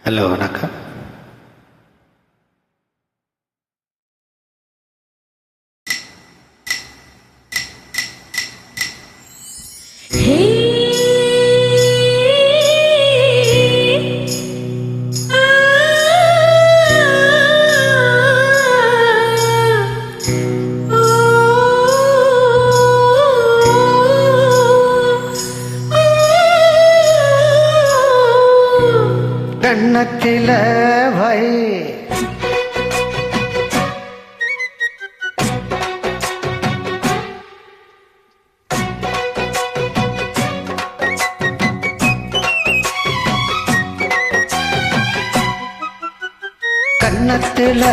Hello வணக்கம். கண்ணத்தில வை கண்ணத்தில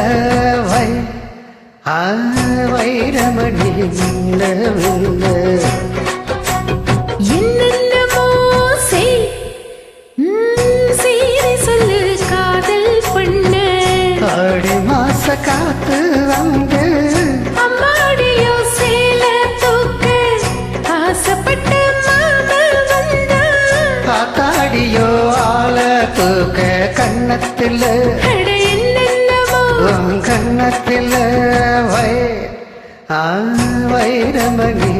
வை வைரமணி ஆடி மாச காத்து வந்து அம்மாடியோ சேல தூக்க ஆசைப்பட்டு மாமா வந்தா காத்தாடியோ ஆள தூக்க கண்ணத்தில் என்னென்னமோ கண்ணத்தில் வை வைரமணி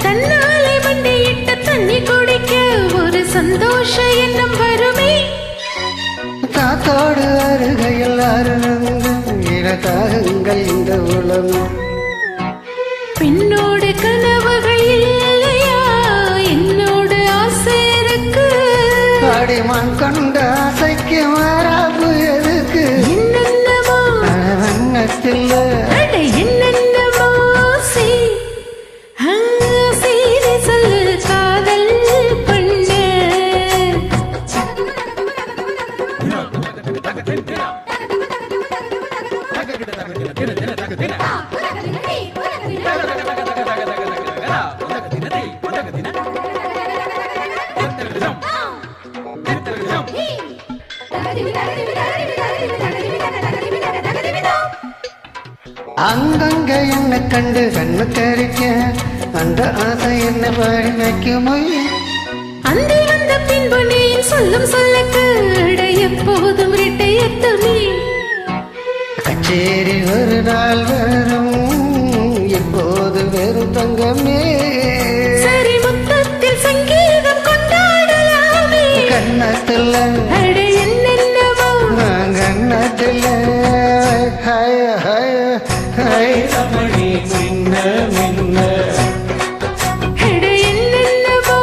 தன்னாலே மண்டியிட்ட தண்ணி குடிக்க ஒரு சந்தோஷ எண்ணம் வருமே. காத்தோடு அருகையில் அருங்கள் இந்த உலகம் பின்னோடு கனவுகள் இல்லையா என்னோடு ஆசை இருக்கு. அடிமான் கொண்ட ஆசைக்கு மாறாப்பு எதுக்கு என்னென்னமோ வண்ணத்தில் என்னென்னமோ சீரி சொல்லு காதல் பண்ண அங்கங்க என்ன கண்டு கண்ணு தெரிக்க அந்த ஆசை என்ன பாடி வைக்குமோ. அந்தி வந்த பின்பு நீ சொல்லும் சொல்லுக்கு எப்போதும் இரட்டையத்துமே. கச்சேரி ஒரு நாள் வரும் எப்போது வெறும் தங்கமே. சரி முத்தத்தில் சங்கீதம் கொண்டாடலாமே. கண்ணத்தில் என்னென்னவோ கண்ணத்தில் ரமணி மின்ன மின்ன என்னென்னவோ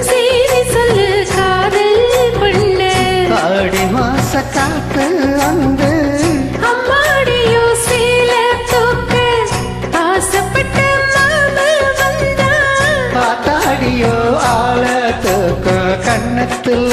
சீரி சொல்லு காதல் பண்ண ஆடி மாச காத்து வந்து அம்மாடியோ சேல தூக்க ஆசைப்பட்ட மாமா வந்தா காத்தாடியோ ஆள தூக்க கண்ணத்தில்